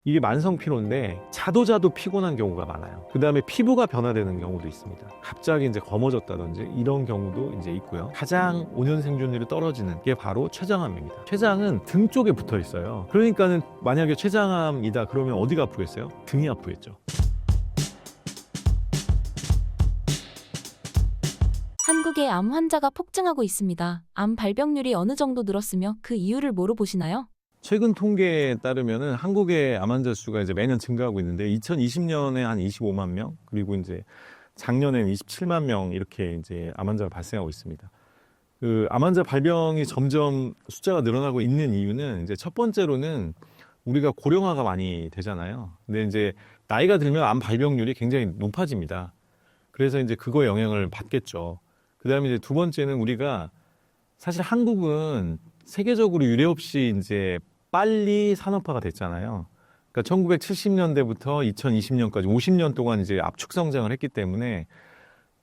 이게 만성 피로인데 자도 피곤한 경우가 많아요. 그 다음에 피부가 변화되는 경우도 있습니다. 갑자기 이제 검어졌다든지 이런 경우도 이제 있고요. 가장 5년 생존율이 떨어지는 게 바로 췌장암입니다. 췌장은 등 쪽에 붙어 있어요. 그러니까는 만약에 췌장암이다 그러면 어디가 아프겠어요? 등이 아프겠죠. 한국의 암 환자가 폭증하고 있습니다. 암 발병률이 어느 정도 늘었으며 그 이유를 뭐로 보시나요? 최근 통계에 따르면은 한국의 암 환자 수가 이제 매년 증가하고 있는데 2020년에 한 25만 명, 그리고 이제 작년에는 27만 명 이렇게 이제 암 환자가 발생하고 있습니다. 그 암 환자 발병이 점점 숫자가 늘어나고 있는 이유는 이제 첫 번째로는 우리가 고령화가 많이 되잖아요. 근데 이제 나이가 들면 암 발병률이 굉장히 높아집니다. 그래서 이제 그거에 영향을 받겠죠. 그다음에 이제 두 번째는 우리가 사실 한국은 세계적으로 유례 없이 이제 빨리 산업화가 됐잖아요. 그러니까 1970년대부터 2020년까지 50년 동안 이제 압축 성장을 했기 때문에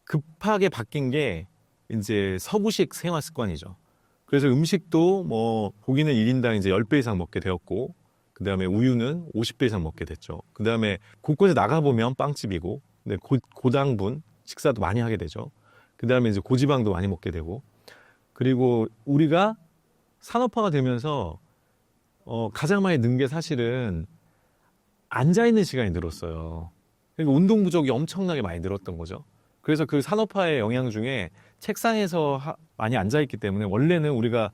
급하게 바뀐 게 이제 서구식 생활 습관이죠. 그래서 음식도 뭐 고기는 1인당 이제 10배 이상 먹게 되었고, 그 다음에 우유는 50배 이상 먹게 됐죠. 그 다음에 곳곳에 나가보면 빵집이고, 근데 고당분 식사도 많이 하게 되죠. 그 다음에 이제 고지방도 많이 먹게 되고, 그리고 우리가 산업화가 되면서 가장 많이 는 게 사실은 앉아있는 시간이 늘었어요. 그러니까 운동 부족이 엄청나게 많이 늘었던 거죠. 그래서 그 산업화의 영향 중에 책상에서 많이 앉아있기 때문에 원래는 우리가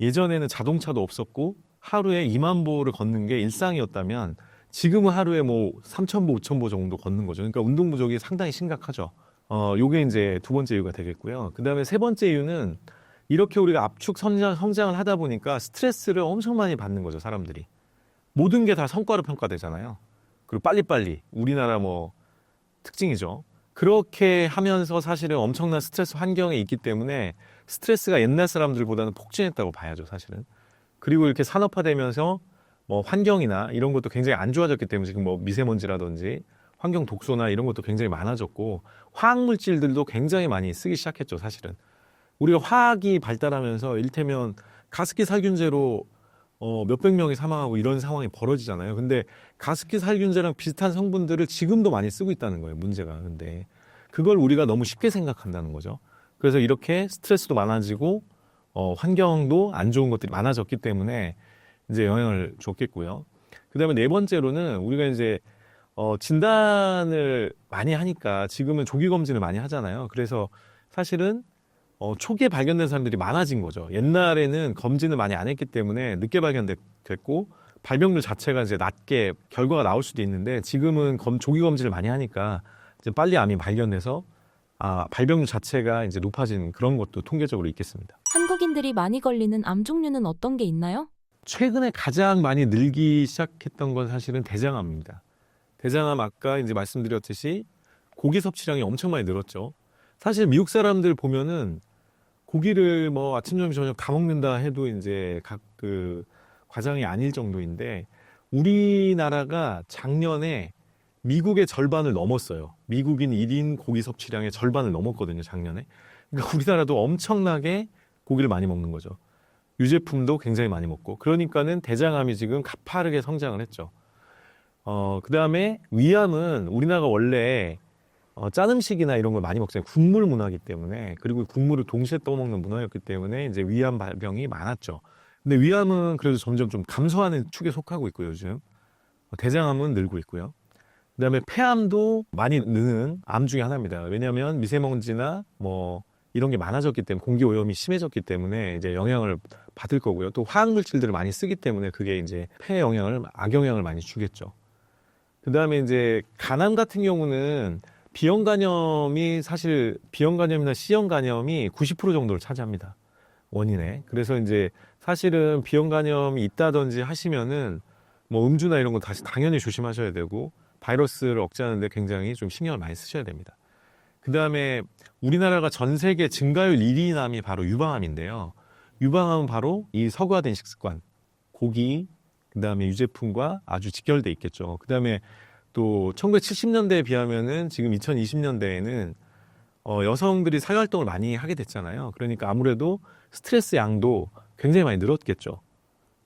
예전에는 자동차도 없었고 하루에 2만 보를 걷는 게 일상이었다면 지금은 하루에 뭐 3천 보, 5천 보 정도 걷는 거죠. 그러니까 운동 부족이 상당히 심각하죠. 요게 이제 두 번째 이유가 되겠고요. 그 다음에 세 번째 이유는 이렇게 우리가 압축 성장을 하다 보니까 스트레스를 엄청 많이 받는 거죠, 사람들이. 모든 게 다 성과로 평가되잖아요. 그리고 빨리빨리. 우리나라 뭐 특징이죠. 그렇게 하면서 사실은 엄청난 스트레스 환경에 있기 때문에 스트레스가 옛날 사람들보다는 폭증했다고 봐야죠, 사실은. 그리고 이렇게 산업화되면서 뭐 환경이나 이런 것도 굉장히 안 좋아졌기 때문에 지금 뭐 미세먼지라든지 환경 독소나 이런 것도 굉장히 많아졌고 화학물질들도 굉장히 많이 쓰기 시작했죠, 사실은. 우리가 화학이 발달하면서 일테면 가습기 살균제로 몇백 명이 사망하고 이런 상황이 벌어지잖아요. 근데 가습기 살균제랑 비슷한 성분들을 지금도 많이 쓰고 있다는 거예요, 문제가. 근데 그걸 우리가 너무 쉽게 생각한다는 거죠. 그래서 이렇게 스트레스도 많아지고 환경도 안 좋은 것들이 많아졌기 때문에 이제 영향을 줬겠고요. 그다음에 네 번째로는 우리가 이제 진단을 많이 하니까 지금은 조기 검진을 많이 하잖아요. 그래서 사실은 초기에 발견된 사람들이 많아진 거죠. 옛날에는 검진을 많이 안 했기 때문에 늦게 발견됐고 발병률 자체가 이제 낮게 결과가 나올 수도 있는데 지금은 조기 검진을 많이 하니까 이제 빨리 암이 발견돼서 발병률 자체가 이제 높아진 그런 것도 통계적으로 있겠습니다. 한국인들이 많이 걸리는 암 종류는 어떤 게 있나요? 최근에 가장 많이 늘기 시작했던 건 사실은 대장암입니다. 대장암 아까 이제 말씀드렸듯이 고기 섭취량이 엄청 많이 늘었죠. 사실 미국 사람들 보면은 고기를 뭐 아침, 점심, 저녁 다 먹는다 해도 이제 각 그 과장이 아닐 정도인데 우리나라가 작년에 미국의 절반을 넘었어요. 미국인 1인 고기 섭취량의 절반을 넘었거든요, 작년에. 그러니까 우리나라도 엄청나게 고기를 많이 먹는 거죠. 유제품도 굉장히 많이 먹고. 그러니까는 대장암이 지금 가파르게 성장을 했죠. 그 다음에 위암은 우리나라가 원래 짠 음식이나 이런 걸 많이 먹잖아요. 국물 문화이기 때문에. 그리고 국물을 동시에 떠먹는 문화였기 때문에 이제 위암 발병이 많았죠. 근데 위암은 그래도 점점 좀 감소하는 축에 속하고 있고요, 요즘. 대장암은 늘고 있고요. 그다음에 폐암도 많이 느는 암 중에 하나입니다. 왜냐하면 미세먼지나 뭐 이런 게 많아졌기 때문에 공기 오염이 심해졌기 때문에 이제 영향을 받을 거고요. 또 화학물질들을 많이 쓰기 때문에 그게 이제 폐에 악영향을 많이 주겠죠. 그다음에 이제 간암 같은 경우는 B형 간염이 사실 B형 간염이나 C형 간염이 90% 정도를 차지합니다. 원인에. 그래서 이제 사실은 B형 간염이 있다든지 하시면은 뭐 음주나 이런 거 다시 당연히 조심하셔야 되고 바이러스를 억제하는데 굉장히 좀 신경을 많이 쓰셔야 됩니다. 그 다음에 우리나라가 전 세계 증가율 1위 암이 바로 유방암인데요. 유방암은 바로 이 서구화된 식습관, 고기, 그 다음에 유제품과 아주 직결돼 있겠죠. 그 다음에 또 1970년대에 비하면은 지금 2020년대에는 여성들이 사회활동을 많이 하게 됐잖아요. 그러니까 아무래도 스트레스 양도 굉장히 많이 늘었겠죠.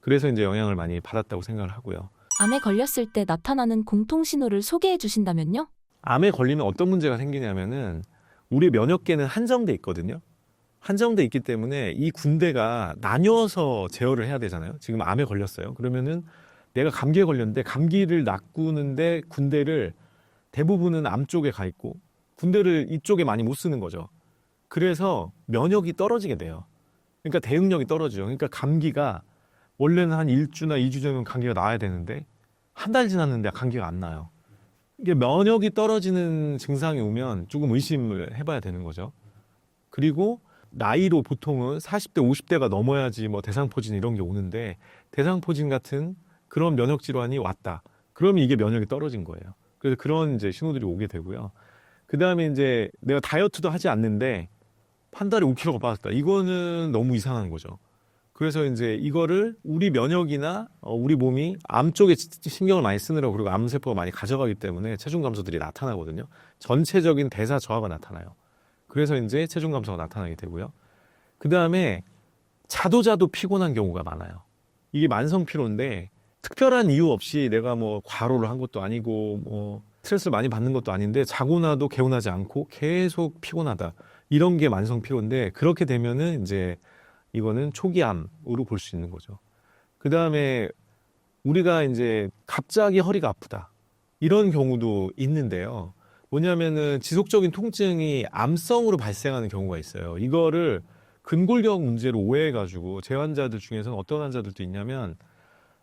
그래서 이제 영향을 많이 받았다고 생각을 하고요. 암에 걸렸을 때 나타나는 공통 신호를 소개해 주신다면요? 암에 걸리면 어떤 문제가 생기냐면은 우리 면역계는 한정돼 있거든요. 한정돼 있기 때문에 이 군대가 나뉘어서 제어를 해야 되잖아요. 지금 암에 걸렸어요. 그러면은 내가 감기에 걸렸는데 감기를 낚는데 군대를 대부분은 암 쪽에 가 있고 군대를 이쪽에 많이 못 쓰는 거죠. 그래서 면역이 떨어지게 돼요. 그러니까 대응력이 떨어지죠. 그러니까 감기가 원래는 한 1주나 2주 전면 감기가 나야 되는데 한 달 지났는데 감기가 안 나요. 이게 면역이 떨어지는 증상이 오면 조금 의심을 해봐야 되는 거죠. 그리고 나이로 보통은 40대, 50대가 넘어야지 뭐 대상포진 이런 게 오는데 대상포진 같은 그런 면역 질환이 왔다. 그러면 이게 면역이 떨어진 거예요. 그래서 그런 이제 신호들이 오게 되고요. 그 다음에 이제 내가 다이어트도 하지 않는데 한 달에 5kg가 빠졌다. 이거는 너무 이상한 거죠. 그래서 이제 이거를 우리 면역이나 우리 몸이 암 쪽에 신경을 많이 쓰느라고 그리고 암세포가 많이 가져가기 때문에 체중 감소들이 나타나거든요. 전체적인 대사 저하가 나타나요. 그래서 이제 체중 감소가 나타나게 되고요. 그 다음에 자도 피곤한 경우가 많아요. 이게 만성 피로인데 특별한 이유 없이 내가 뭐 과로를 한 것도 아니고 뭐 스트레스를 많이 받는 것도 아닌데 자고 나도 개운하지 않고 계속 피곤하다. 이런 게 만성 피로인데 그렇게 되면은 이제 이거는 초기암으로 볼 수 있는 거죠. 그 다음에 우리가 이제 갑자기 허리가 아프다. 이런 경우도 있는데요. 뭐냐면은 지속적인 통증이 암성으로 발생하는 경우가 있어요. 이거를 근골격 문제로 오해해가지고 제 환자들 중에서는 어떤 환자들도 있냐면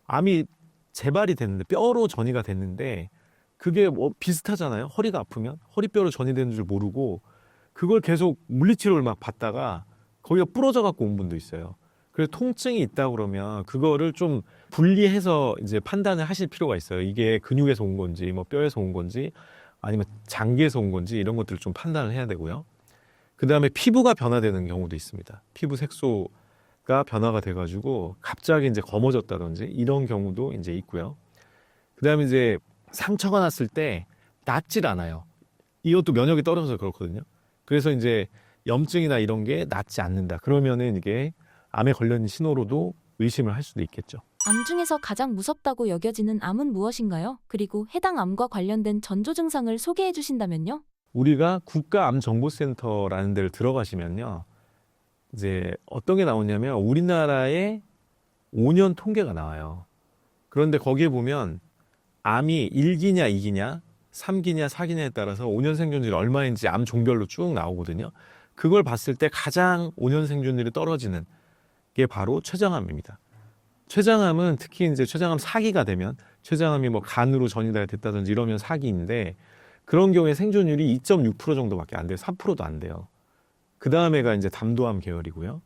암이 재발이 됐는데 뼈로 전이가 됐는데 그게 뭐 비슷하잖아요. 허리가 아프면 허리뼈로 전이되는 줄 모르고 그걸 계속 물리치료를 막 받다가 거기가 부러져 갖고 온 분도 있어요. 그래서 통증이 있다 그러면 그거를 좀 분리해서 이제 판단을 하실 필요가 있어요. 이게 근육에서 온 건지 뭐 뼈에서 온 건지 아니면 장기에서 온 건지 이런 것들을 좀 판단을 해야 되고요. 그 다음에 피부가 변화되는 경우도 있습니다. 피부 색소가 변화가 돼가지고 갑자기 이제 검어졌다든지 이런 경우도 이제 있고요. 그 다음에 이제 상처가 났을 때 낫질 않아요. 이것도 면역이 떨어져서 그렇거든요. 그래서 이제 염증이나 이런 게 낫지 않는다. 그러면은 이게 암에 걸린 신호로도 의심을 할 수도 있겠죠. 암 중에서 가장 무섭다고 여겨지는 암은 무엇인가요? 그리고 해당 암과 관련된 전조 증상을 소개해 주신다면요? 우리가 국가암정보센터라는 데를 들어가시면요. 이제 어떤 게 나오냐면 우리나라의 5년 통계가 나와요. 그런데 거기에 보면 암이 1기냐 2기냐 3기냐 4기냐에 따라서 5년 생존율이 얼마인지 암 종별로 쭉 나오거든요. 그걸 봤을 때 가장 5년 생존율이 떨어지는 게 바로 췌장암입니다. 췌장암은 특히 이제 췌장암 4기가 되면 췌장암이 뭐 간으로 전이가 됐다든지 이러면 4기인데 그런 경우에 생존율이 2.6% 정도밖에 안 돼요. 3%도 안 돼요. 그 다음에가 이제 담도암 계열이고요.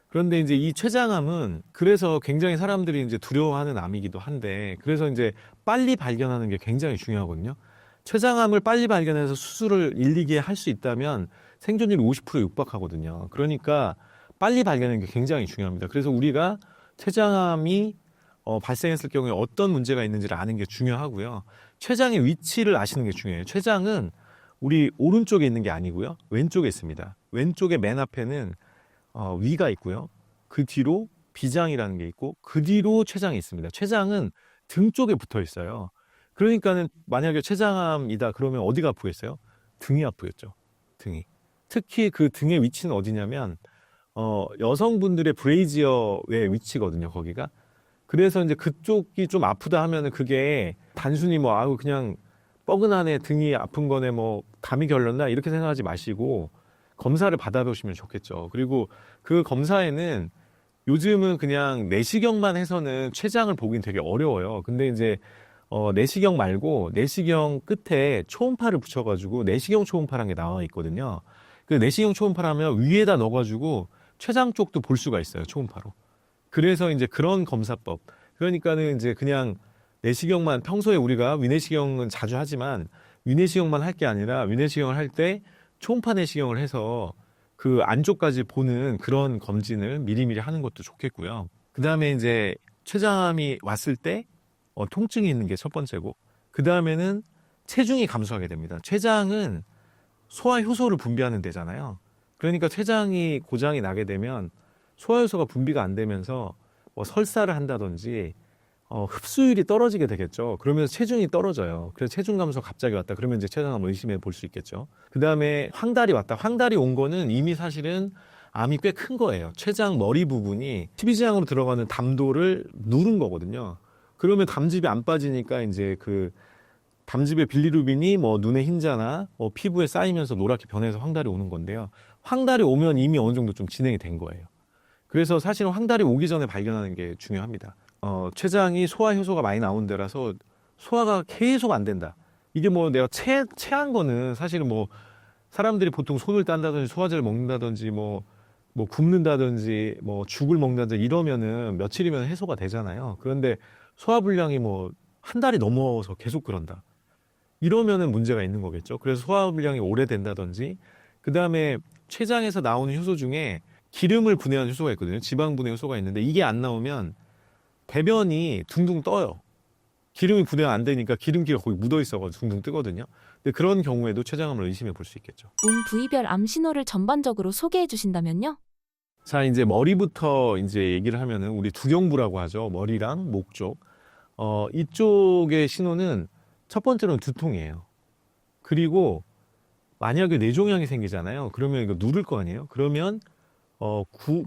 그런데 이제 이 췌장암은 그래서 굉장히 사람들이 이제 두려워하는 암이기도 한데 그래서 이제 빨리 발견하는 게 굉장히 중요하거든요. 췌장암을 빨리 발견해서 수술을 1, 2기에 할 수 있다면 생존율이 50% 육박하거든요. 그러니까 빨리 발견하는 게 굉장히 중요합니다. 그래서 우리가 췌장암이 발생했을 경우에 어떤 문제가 있는지를 아는 게 중요하고요. 췌장의 위치를 아시는 게 중요해요. 췌장은 우리 오른쪽에 있는 게 아니고요. 왼쪽에 있습니다. 왼쪽에 맨 앞에는 위가 있고요. 그 뒤로 비장이라는 게 있고 그 뒤로 췌장이 있습니다. 췌장은 등 쪽에 붙어 있어요. 그러니까는 만약에 췌장암이다 그러면 어디가 아프겠어요? 등이 아프겠죠. 등이. 특히 그 등의 위치는 어디냐면 여성분들의 브레이지어의 위치거든요. 거기가. 그래서 이제 그쪽이 좀 아프다 하면은 그게 단순히 뭐 아우 그냥 뻐근하네 등이 아픈 거네 뭐 감이 결렸나 이렇게 생각하지 마시고 검사를 받아보시면 좋겠죠. 그리고 그 검사에는 요즘은 그냥 내시경만 해서는 췌장을 보긴 되게 어려워요. 근데 이제 내시경 말고 내시경 끝에 초음파를 붙여가지고 내시경 초음파라는 게 나와 있거든요. 그 내시경 초음파를 하면 위에다 넣어가지고 췌장 쪽도 볼 수가 있어요. 초음파로. 그래서 이제 그런 검사법. 그러니까는 이제 그냥 내시경만 평소에 우리가 위내시경은 자주 하지만 위내시경만 할 게 아니라 위내시경을 할 때 초음파 내시경을 해서 그 안쪽까지 보는 그런 검진을 미리미리 하는 것도 좋겠고요. 그 다음에 이제 췌장암이 왔을 때 통증이 있는 게 첫 번째고 그 다음에는 체중이 감소하게 됩니다. 췌장은 소화 효소를 분비하는 데잖아요. 그러니까 췌장이 고장이 나게 되면 소화 효소가 분비가 안 되면서 뭐 설사를 한다든지 흡수율이 떨어지게 되겠죠. 그러면 체중이 떨어져요. 그래서 체중 감소가 갑자기 왔다. 그러면 이제 췌장암을 의심해 볼 수 있겠죠. 그 다음에 황달이 왔다. 황달이 온 거는 이미 사실은 암이 꽤 큰 거예요. 췌장 머리 부분이 십이지향으로 들어가는 담도를 누른 거거든요. 그러면 담즙이 안 빠지니까 이제 그 담즙의 빌리루빈이 뭐 눈의 흰자나 피부에 쌓이면서 노랗게 변해서 황달이 오는 건데요. 황달이 오면 이미 어느 정도 좀 진행이 된 거예요. 그래서 사실은 황달이 오기 전에 발견하는 게 중요합니다. 췌장이 소화 효소가 많이 나오는 데라서 소화가 계속 안 된다. 이게 뭐 내가 체한 거는 사실은 뭐 사람들이 보통 손을 딴다든지 소화제를 먹는다든지 뭐 굶는다든지 뭐 죽을 먹는다든지 이러면은 며칠이면 해소가 되잖아요. 그런데 소화불량이 뭐 한 달이 넘어서 계속 그런다. 이러면은 문제가 있는 거겠죠. 그래서 소화불량이 오래된다든지, 그 다음에 췌장에서 나오는 효소 중에 기름을 분해하는 효소가 있거든요. 지방 분해 효소가 있는데 이게 안 나오면 배변이 둥둥 떠요. 기름이 분해가 안 되니까 기름기가 거기 묻어 있어가지고 둥둥 뜨거든요. 근데 그런 경우에도 췌장암을 의심해 볼 수 있겠죠. 부위별 암 신호를 전반적으로 소개해 주신다면요? 자, 이제 머리부터 이제 얘기를 하면은 우리 두경부라고 하죠. 머리랑 목 쪽. 이쪽의 신호는 첫 번째로는 두통이에요. 그리고 만약에 뇌종양이 생기잖아요. 그러면 이거 누를 거 아니에요? 그러면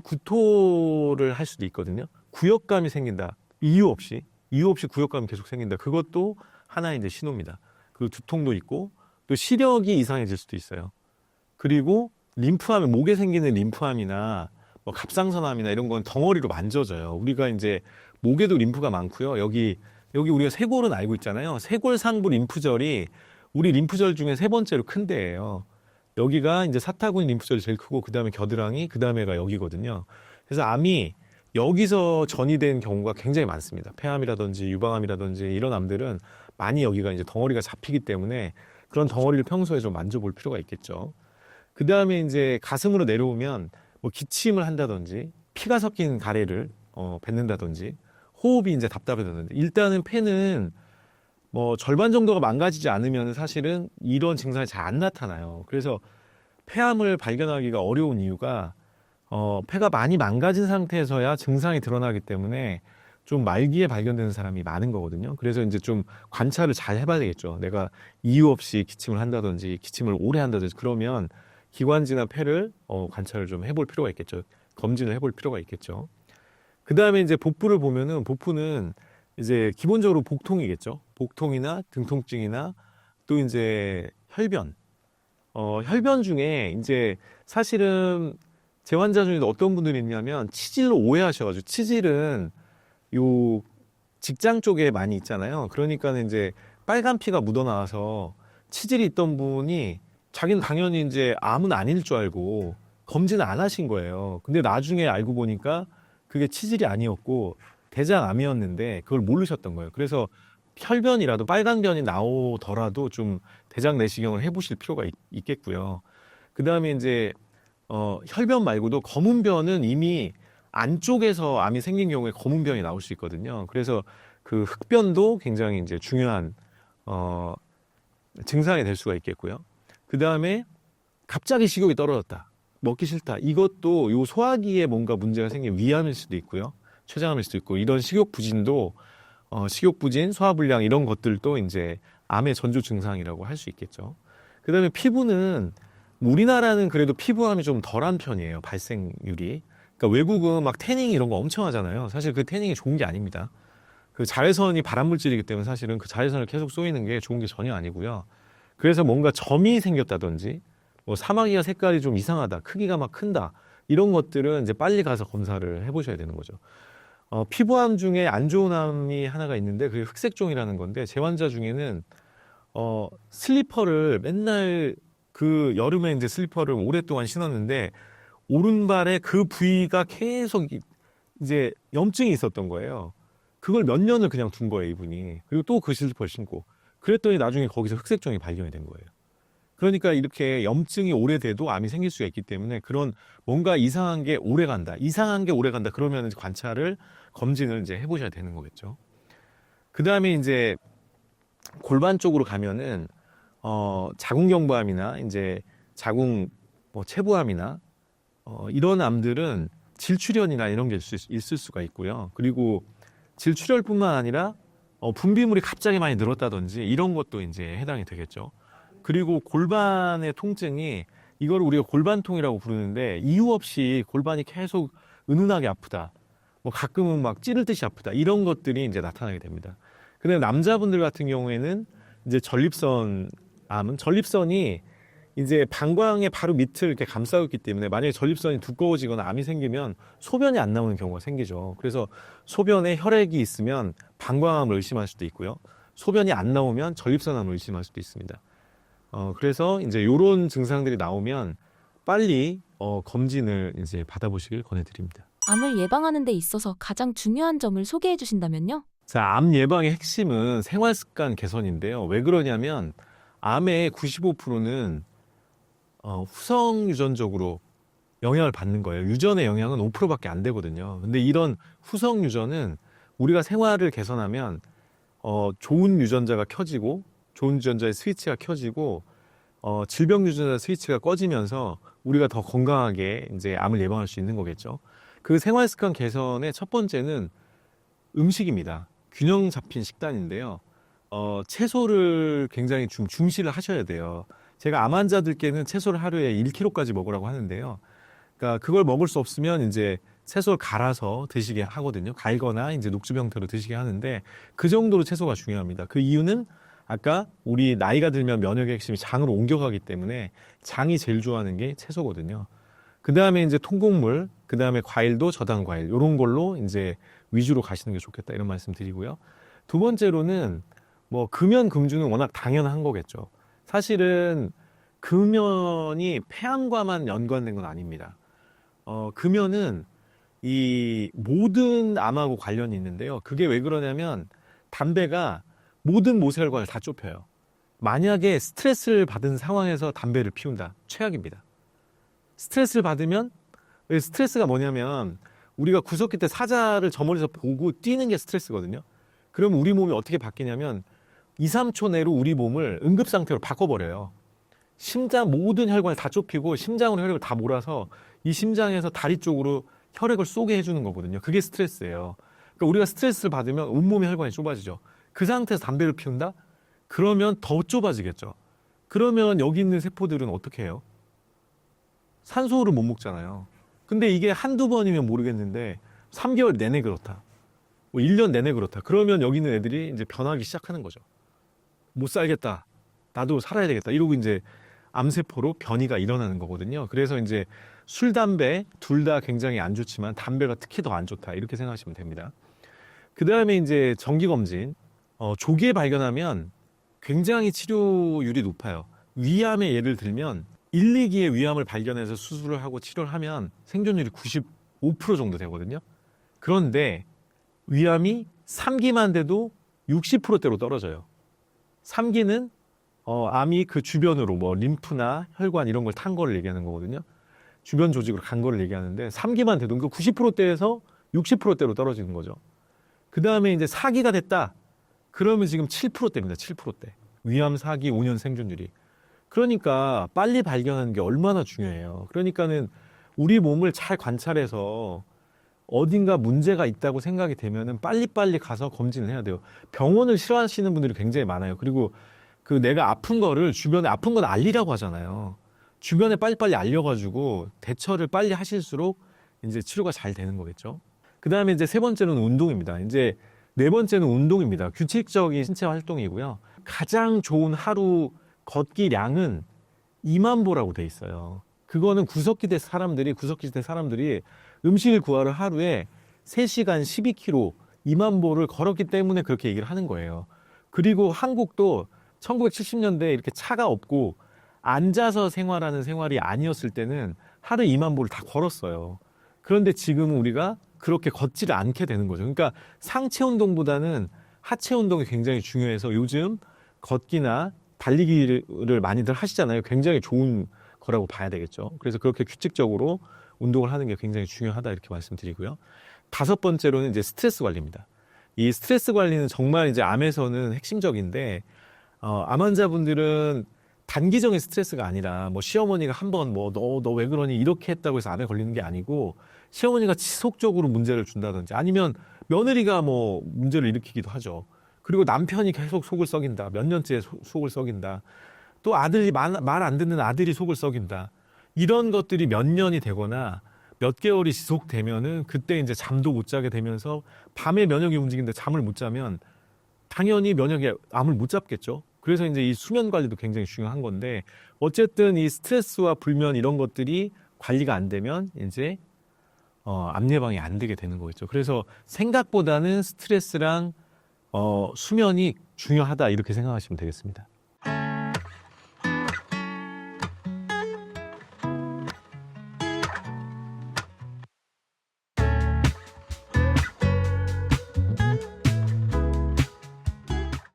구토를 할 수도 있거든요. 구역감이 생긴다. 이유 없이 구역감이 계속 생긴다. 그것도 하나의 이제 신호입니다. 그리고 두통도 있고 또 시력이 이상해질 수도 있어요. 그리고 림프암, 목에 생기는 림프암이나 뭐 갑상선암이나 이런 건 덩어리로 만져져요. 우리가 이제 목에도 림프가 많고요. 여기 우리가 쇄골은 알고 있잖아요. 쇄골 상부 림프절이 우리 림프절 중에 세 번째로 큰 데예요. 여기가 이제 사타구니 림프절이 제일 크고 그 다음에 겨드랑이, 그 다음에가 여기거든요. 그래서 암이 여기서 전이된 경우가 굉장히 많습니다. 폐암이라든지 유방암이라든지 이런 암들은 많이 여기가 이제 덩어리가 잡히기 때문에 그런 덩어리를 평소에 좀 만져볼 필요가 있겠죠. 그 다음에 이제 가슴으로 내려오면 뭐 기침을 한다든지 피가 섞인 가래를 뱉는다든지 호흡이 이제 답답해졌는데, 일단은 폐는 뭐 절반 정도가 망가지지 않으면 사실은 이런 증상이 잘 안 나타나요. 그래서 폐암을 발견하기가 어려운 이유가 폐가 많이 망가진 상태에서야 증상이 드러나기 때문에 좀 말기에 발견되는 사람이 많은 거거든요. 그래서 이제 좀 관찰을 잘 해봐야 되겠죠. 내가 이유 없이 기침을 한다든지 기침을 오래 한다든지 그러면 기관지나 폐를 관찰을 좀 해볼 필요가 있겠죠. 검진을 해볼 필요가 있겠죠. 그 다음에 이제 복부를 보면은 복부는 이제 기본적으로 복통이겠죠. 복통이나 등통증이나 또 이제 혈변. 혈변 중에 이제 사실은 제 환자 중에 어떤 분들이 있냐면 치질로 오해하셔가지고, 치질은 요 직장 쪽에 많이 있잖아요. 그러니까 이제 빨간 피가 묻어나와서 치질이 있던 분이 자기는 당연히 이제 암은 아닐 줄 알고 검진을 안 하신 거예요. 근데 나중에 알고 보니까 그게 치질이 아니었고 대장암이었는데 그걸 모르셨던 거예요. 그래서 혈변이라도 빨간 변이 나오더라도 좀 대장 내시경을 해보실 필요가 있겠고요. 그 다음에 이제 혈변 말고도 검은 변은 이미 안쪽에서 암이 생긴 경우에 검은 변이 나올 수 있거든요. 그래서 그 흑변도 굉장히 이제 중요한 증상이 될 수가 있겠고요. 그 다음에 갑자기 식욕이 떨어졌다, 먹기 싫다, 이것도 요 소화기에 뭔가 문제가 생긴 위암일 수도 있고요, 췌장암일 수도 있고, 이런 식욕 부진도 식욕 부진, 소화불량 이런 것들도 이제 암의 전조 증상이라고 할 수 있겠죠. 그 다음에 피부는 우리나라는 그래도 피부암이 좀 덜한 편이에요, 발생률이. 그러니까 외국은 막 태닝 이런 거 엄청 하잖아요. 사실 그 태닝이 좋은 게 아닙니다. 그 자외선이 발암물질이기 때문에 사실은 그 자외선을 계속 쏘이는 게 좋은 게 전혀 아니고요. 그래서 뭔가 점이 생겼다든지 뭐 사마귀가 색깔이 좀 이상하다, 크기가 막 큰다, 이런 것들은 이제 빨리 가서 검사를 해보셔야 되는 거죠. 피부암 중에 안 좋은 암이 하나가 있는데 그게 흑색종이라는 건데, 제 환자 중에는 슬리퍼를 맨날 그 여름에 이제 슬리퍼를 오랫동안 신었는데 오른발에 그 부위가 계속 이제 염증이 있었던 거예요. 그걸 몇 년을 그냥 둔 거예요, 이분이. 그리고 또 그 슬리퍼를 신고. 그랬더니 나중에 거기서 흑색종이 발견이 된 거예요. 그러니까 이렇게 염증이 오래돼도 암이 생길 수가 있기 때문에 그런 뭔가 이상한 게 오래 간다, 그러면 관찰을, 검진을 이제 해보셔야 되는 거겠죠. 그 다음에 이제 골반 쪽으로 가면은 자궁경부암이나 이제 자궁 뭐 체부암이나 이런 암들은 질출현이나 이런 게 있을 수가 있고요. 그리고 질출혈뿐만 아니라 분비물이 갑자기 많이 늘었다든지 이런 것도 이제 해당이 되겠죠. 그리고 골반의 통증이 이걸 우리가 골반통이라고 부르는데 이유 없이 골반이 계속 은은하게 아프다. 뭐 가끔은 막 찌를 듯이 아프다. 이런 것들이 이제 나타나게 됩니다. 근데 남자분들 같은 경우에는 이제 전립선이 이제 방광의 바로 밑을 이렇게 감싸고 있기 때문에 만약에 전립선이 두꺼워지거나 암이 생기면 소변이 안 나오는 경우가 생기죠. 그래서 소변에 혈액이 있으면 방광암을 의심할 수도 있고요. 소변이 안 나오면 전립선암을 의심할 수도 있습니다. 그래서 이제 이런 증상들이 나오면 빨리 검진을 이제 받아보시길 권해드립니다. 암을 예방하는 데 있어서 가장 중요한 점을 소개해 주신다면요? 자, 암 예방의 핵심은 생활 습관 개선인데요. 왜 그러냐면 암의 95%는 후성 유전적으로 영향을 받는 거예요. 유전의 영향은 5%밖에 안 되거든요. 근데 이런 후성 유전은 우리가 생활을 개선하면 좋은 유전자가 켜지고 좋은 유전자의 스위치가 켜지고 질병 유전자 스위치가 꺼지면서 우리가 더 건강하게 이제 암을 예방할 수 있는 거겠죠. 그 생활 습관 개선의 첫 번째는 음식입니다. 균형 잡힌 식단인데요. 채소를 굉장히 중시를 하셔야 돼요. 제가 암 환자들께는 채소를 하루에 1kg까지 먹으라고 하는데요. 그러니까 그걸 먹을 수 없으면 이제 채소를 갈아서 드시게 하거든요. 갈거나 이제 녹즙 형태로 드시게 하는데 그 정도로 채소가 중요합니다. 그 이유는 아까 우리 나이가 들면 면역의 핵심이 장으로 옮겨가기 때문에 장이 제일 좋아하는 게 채소거든요. 그 다음에 이제 통곡물, 그 다음에 과일도 저당 과일, 이런 걸로 이제 위주로 가시는 게 좋겠다 이런 말씀 드리고요. 두 번째로는 뭐 금연 금주는 워낙 당연한 거겠죠. 사실은 금연이 폐암과만 연관된 건 아닙니다. 금연은 이 모든 암하고 관련이 있는데요. 그게 왜 그러냐면 담배가 모든 모세혈관을 다 좁혀요. 만약에 스트레스를 받은 상황에서 담배를 피운다. 최악입니다. 스트레스를 받으면 스트레스가 뭐냐면 우리가 구석기 때 사자를 저 멀리서 보고 뛰는 게 스트레스거든요. 그러면 우리 몸이 어떻게 바뀌냐면 2, 3초 내로 우리 몸을 응급 상태로 바꿔버려요. 심장 모든 혈관을 다 좁히고 심장으로 혈액을 다 몰아서 이 심장에서 다리 쪽으로 혈액을 쏘게 해주는 거거든요. 그게 스트레스예요. 그러니까 우리가 스트레스를 받으면 온몸의 혈관이 좁아지죠. 그 상태에서 담배를 피운다? 그러면 더 좁아지겠죠. 그러면 여기 있는 세포들은 어떻게 해요? 산소를 못 먹잖아요. 근데 이게 한두 번이면 모르겠는데 3개월 내내 그렇다. 뭐 1년 내내 그렇다. 그러면 여기 있는 애들이 이제 변하기 시작하는 거죠. 못 살겠다. 나도 살아야 되겠다. 이러고 이제 암세포로 변이가 일어나는 거거든요. 그래서 이제 술, 담배 둘 다 굉장히 안 좋지만 담배가 특히 더 안 좋다. 이렇게 생각하시면 됩니다. 그 다음에 이제 정기검진. 조기에 발견하면 굉장히 치료율이 높아요. 위암의 예를 들면 1, 2기의 위암을 발견해서 수술을 하고 치료를 하면 생존율이 95% 정도 되거든요. 그런데 위암이 3기만 돼도 60%대로 떨어져요. 3기는 암이 그 주변으로 뭐 림프나 혈관 이런 걸 탄 거를 얘기하는 거거든요. 주변 조직으로 간 거를 얘기하는데 3기만 돼도 그 90%대에서 60%대로 떨어지는 거죠. 그 다음에 이제 4기가 됐다. 그러면 지금 7%대입니다. 7%대. 위암 4기 5년 생존율이. 그러니까 빨리 발견하는 게 얼마나 중요해요. 그러니까는 우리 몸을 잘 관찰해서 어딘가 문제가 있다고 생각이 되면은 빨리빨리 가서 검진을 해야 돼요. 병원을 싫어하시는 분들이 굉장히 많아요. 그리고 그 내가 아픈 거를 주변에 아픈 건 알리라고 하잖아요. 주변에 빨리빨리 알려가지고 대처를 빨리 하실수록 이제 치료가 잘 되는 거겠죠. 그 다음에 이제 세 번째는 운동입니다. 이제 네 번째는 운동입니다. 규칙적인 신체 활동이고요. 가장 좋은 하루 걷기량은 2만 보라고 돼 있어요. 그거는 구석기대 사람들이 음식을 구하러 하루에 3시간 12km 2만 보를 걸었기 때문에 그렇게 얘기를 하는 거예요. 그리고 한국도 1970년대에 이렇게 차가 없고 앉아서 생활하는 생활이 아니었을 때는 하루 2만 보를 다 걸었어요. 그런데 지금은 우리가 그렇게 걷지를 않게 되는 거죠. 그러니까 상체 운동보다는 하체 운동이 굉장히 중요해서 요즘 걷기나 달리기를 많이들 하시잖아요. 굉장히 좋은 거라고 봐야 되겠죠. 그래서 그렇게 규칙적으로 운동을 하는 게 굉장히 중요하다 이렇게 말씀드리고요. 다섯 번째로는 이제 스트레스 관리입니다. 이 스트레스 관리는 정말 이제 암에서는 핵심적인데 암 환자분들은 단기적인 스트레스가 아니라 뭐 시어머니가 한번 뭐 너 왜 그러니 이렇게 했다고 해서 암에 걸리는 게 아니고 시어머니가 지속적으로 문제를 준다든지 아니면 며느리가 뭐 문제를 일으키기도 하죠. 그리고 남편이 계속 속을 썩인다. 몇 년째 속을 썩인다. 또 아들이 말 안 듣는 아들이 속을 썩인다. 이런 것들이 몇 년이 되거나 몇 개월이 지속되면은 그때 이제 잠도 못 자게 되면서 밤에 면역이 움직이는데 잠을 못 자면 당연히 면역이 암을 못 잡겠죠. 그래서 이제 이 수면 관리도 굉장히 중요한 건데 어쨌든 이 스트레스와 불면 이런 것들이 관리가 안 되면 이제 암 예방이 안 되게 되는 거겠죠. 그래서 생각보다는 스트레스랑 수면이 중요하다 이렇게 생각하시면 되겠습니다.